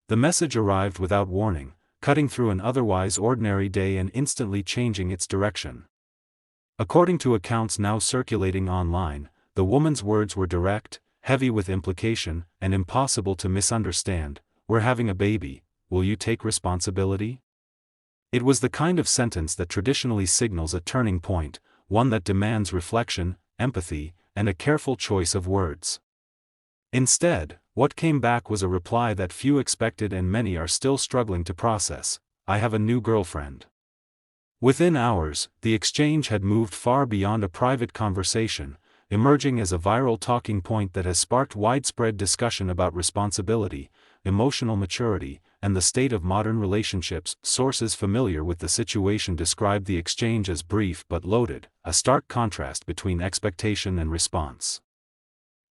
The message arrived without warning, cutting through an otherwise ordinary day and instantly changing its direction. According to accounts now circulating online, the woman's words were direct, heavy with implication, and impossible to misunderstand. "We're having a baby, will you take responsibility?" It was the kind of sentence that traditionally signals a turning point, one that demands reflection, empathy, and a careful choice of words. Instead, what came back was a reply that few expected and many are still struggling to process: "I have a new girlfriend." Within hours, the exchange had moved far beyond a private conversation, emerging as a viral talking point that has sparked widespread discussion about responsibility, emotional maturity, and the state of modern relationships. Sources familiar with the situation described the exchange as brief but loaded, a stark contrast between expectation and response.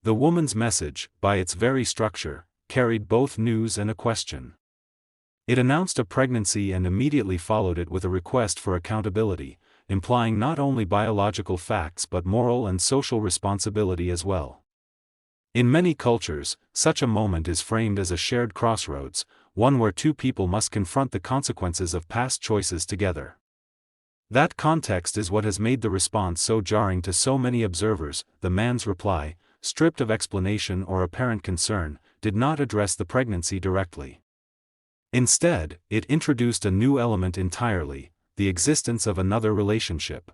The woman's message, by its very structure, carried both news and a question. It announced a pregnancy and immediately followed it with a request for accountability, implying not only biological facts but moral and social responsibility as well. In many cultures, such a moment is framed as a shared crossroads, one where two people must confront the consequences of past choices together. That context is what has made the response so jarring to so many observers. The man's reply, stripped of explanation or apparent concern, did not address the pregnancy directly. Instead, it introduced a new element entirely: the existence of another relationship.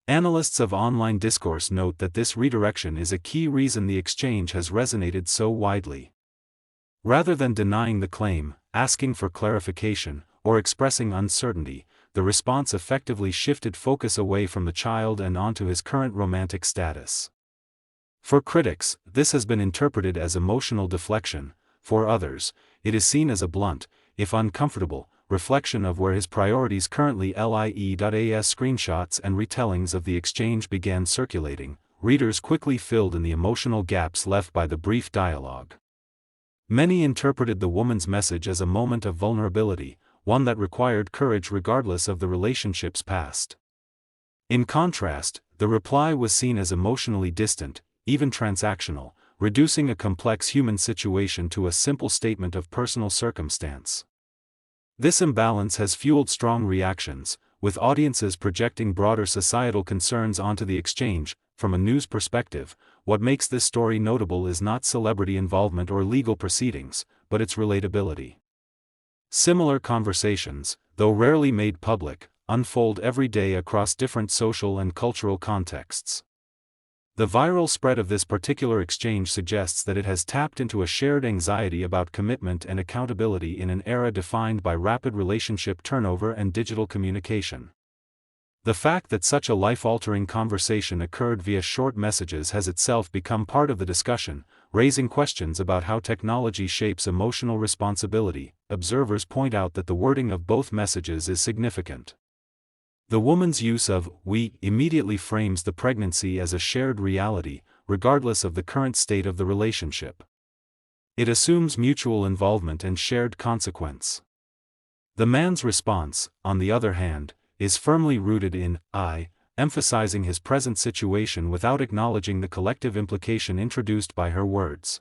Analysts of online discourse note that this redirection is a key reason the exchange has resonated so widely. Rather than denying the claim, asking for clarification, or expressing uncertainty, the response effectively shifted focus away from the child and onto his current romantic status. For critics, this has been interpreted as emotional deflection. For others, it is seen as a blunt, if uncomfortable, reflection of where his priorities currently lie. As screenshots and retellings of the exchange began circulating, readers quickly filled in the emotional gaps left by the brief dialogue. Many interpreted the woman's message as a moment of vulnerability, one that required courage regardless of the relationship's past. In contrast, the reply was seen as emotionally distant, even transactional, reducing a complex human situation to a simple statement of personal circumstance. This imbalance has fueled strong reactions, with audiences projecting broader societal concerns onto the exchange. From a news perspective, what makes this story notable is not celebrity involvement or legal proceedings, but its relatability. Similar conversations, though rarely made public, unfold every day across different social and cultural contexts. The viral spread of this particular exchange suggests that it has tapped into a shared anxiety about commitment and accountability in an era defined by rapid relationship turnover and digital communication. The fact that such a life-altering conversation occurred via short messages has itself become part of the discussion, raising questions about how technology shapes emotional responsibility. Observers point out that the wording of both messages is significant. The woman's use of "we" immediately frames the pregnancy as a shared reality, regardless of the current state of the relationship. It assumes mutual involvement and shared consequence. The man's response, on the other hand, is firmly rooted in "I," emphasizing his present situation without acknowledging the collective implication introduced by her words.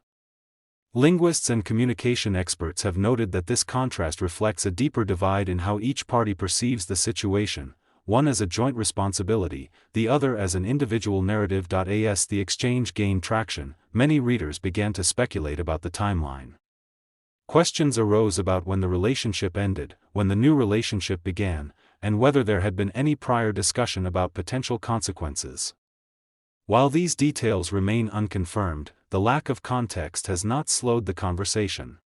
Linguists and communication experts have noted that this contrast reflects a deeper divide in how each party perceives the situation, one as a joint responsibility, the other as an individual narrative. As the exchange gained traction, many readers began to speculate about the timeline. Questions arose about when the relationship ended, when the new relationship began, and whether there had been any prior discussion about potential consequences. While these details remain unconfirmed, the lack of context has not slowed the conversation.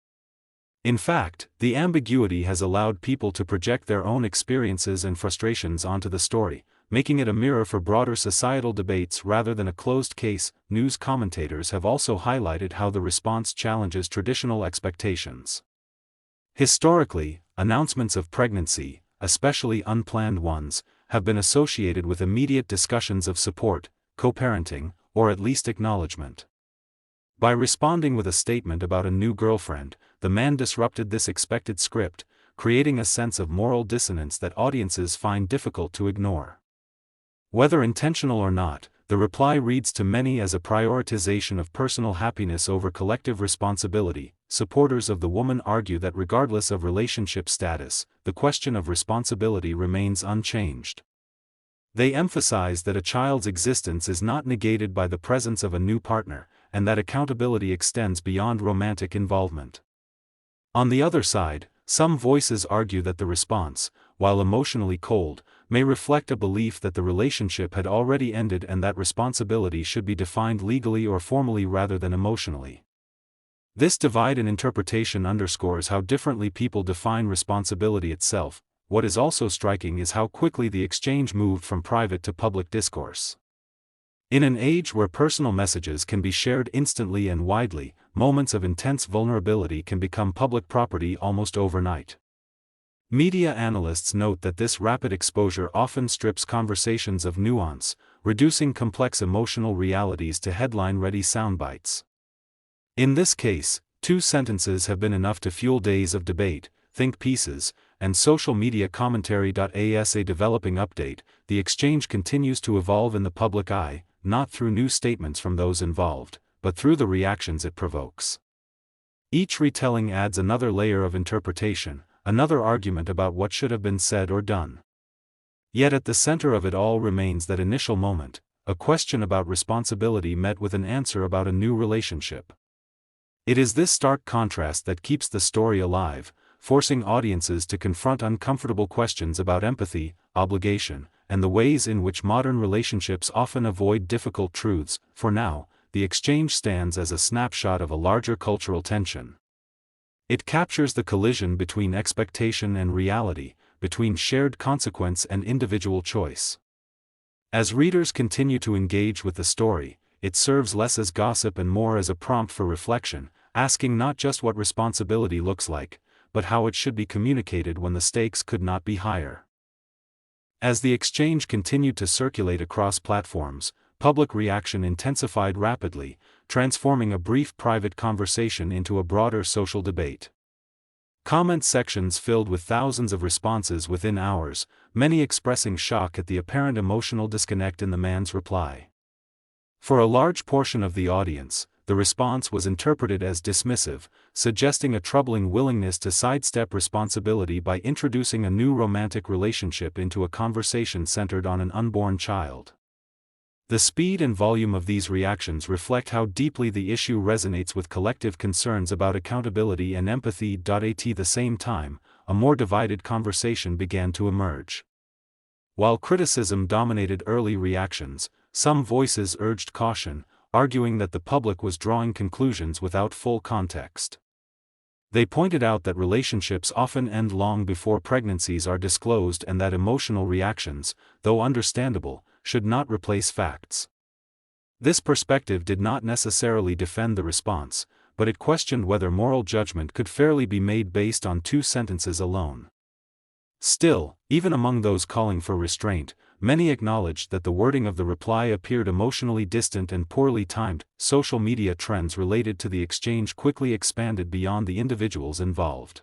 In fact, the ambiguity has allowed people to project their own experiences and frustrations onto the story, making it a mirror for broader societal debates rather than a closed case. News commentators have also highlighted how the response challenges traditional expectations. Historically, announcements of pregnancy, especially unplanned ones, have been associated with immediate discussions of support, co-parenting, or at least acknowledgement. By responding with a statement about a new girlfriend, the man disrupted this expected script, creating a sense of moral dissonance that audiences find difficult to ignore. Whether intentional or not, the reply reads to many as a prioritization of personal happiness over collective responsibility. Supporters of the woman argue that regardless of relationship status, the question of responsibility remains unchanged. They emphasize that a child's existence is not negated by the presence of a new partner, and that accountability extends beyond romantic involvement. On the other side, some voices argue that the response, while emotionally cold, may reflect a belief that the relationship had already ended and that responsibility should be defined legally or formally rather than emotionally. This divide in interpretation underscores how differently people define responsibility itself. What is also striking is how quickly the exchange moved from private to public discourse. In an age where personal messages can be shared instantly and widely, moments of intense vulnerability can become public property almost overnight. Media analysts note that this rapid exposure often strips conversations of nuance, reducing complex emotional realities to headline-ready soundbites. In this case, 2 sentences have been enough to fuel days of debate, think pieces, and social media commentary. As a developing update, the exchange continues to evolve in the public eye, not through new statements from those involved, but through the reactions it provokes. Each retelling adds another layer of interpretation, another argument about what should have been said or done. Yet at the center of it all remains that initial moment, a question about responsibility met with an answer about a new relationship. It is this stark contrast that keeps the story alive, forcing audiences to confront uncomfortable questions about empathy, obligation, and the ways in which modern relationships often avoid difficult truths. For now, the exchange stands as a snapshot of a larger cultural tension. It captures the collision between expectation and reality, between shared consequence and individual choice. As readers continue to engage with the story, it serves less as gossip and more as a prompt for reflection, asking not just what responsibility looks like, but how it should be communicated when the stakes could not be higher. As the exchange continued to circulate across platforms, public reaction intensified rapidly, transforming a brief private conversation into a broader social debate. Comment sections filled with thousands of responses within hours, many expressing shock at the apparent emotional disconnect in the man's reply. For a large portion of the audience, the response was interpreted as dismissive, suggesting a troubling willingness to sidestep responsibility by introducing a new romantic relationship into a conversation centered on an unborn child. The speed and volume of these reactions reflect how deeply the issue resonates with collective concerns about accountability and empathy. At the same time, a more divided conversation began to emerge. While criticism dominated early reactions, some voices urged caution, arguing that the public was drawing conclusions without full context. They pointed out that relationships often end long before pregnancies are disclosed and that emotional reactions, though understandable, should not replace facts. This perspective did not necessarily defend the response, but it questioned whether moral judgment could fairly be made based on 2 sentences alone. Still, even among those calling for restraint, many acknowledged that the wording of the reply appeared emotionally distant and poorly timed. Social media trends related to the exchange quickly expanded beyond the individuals involved.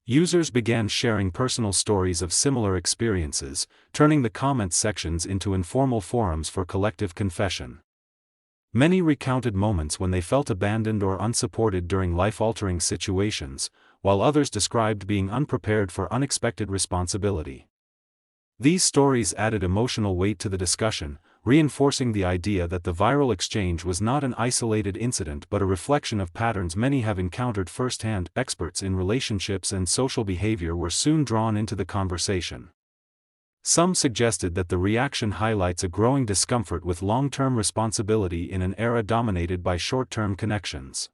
Users began sharing personal stories of similar experiences, turning the comment sections into informal forums for collective confession. Many recounted moments when they felt abandoned or unsupported during life-altering situations, while others described being unprepared for unexpected responsibility. These stories added emotional weight to the discussion, reinforcing the idea that the viral exchange was not an isolated incident but a reflection of patterns many have encountered firsthand. Experts in relationships and social behavior were soon drawn into the conversation. Some suggested that the reaction highlights a growing discomfort with long-term responsibility in an era dominated by short-term connections.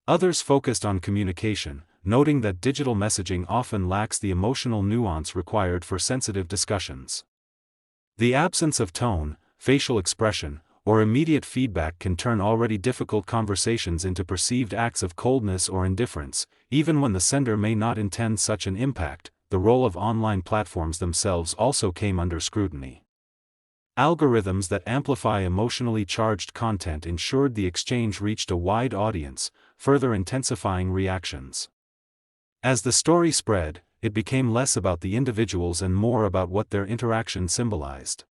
Others focused on communication, noting that digital messaging often lacks the emotional nuance required for sensitive discussions. The absence of tone, facial expression, or immediate feedback can turn already difficult conversations into perceived acts of coldness or indifference, even when the sender may not intend such an impact. The role of online platforms themselves also came under scrutiny. Algorithms that amplify emotionally charged content ensured the exchange reached a wide audience, further intensifying reactions. As the story spread, it became less about the individuals and more about what their interaction symbolized.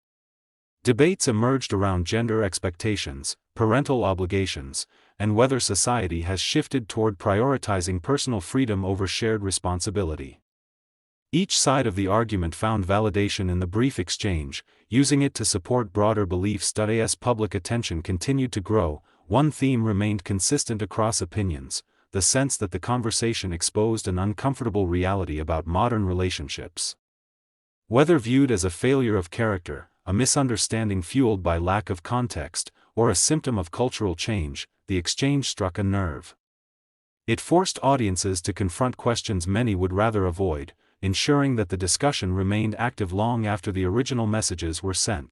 Debates emerged around gender expectations, parental obligations, and whether society has shifted toward prioritizing personal freedom over shared responsibility. Each side of the argument found validation in the brief exchange, using it to support broader beliefs. As public attention continued to grow, one theme remained consistent across opinions: the sense that the conversation exposed an uncomfortable reality about modern relationships. Whether viewed as a failure of character, a misunderstanding fueled by lack of context, or a symptom of cultural change, the exchange struck a nerve. It forced audiences to confront questions many would rather avoid, ensuring that the discussion remained active long after the original messages were sent.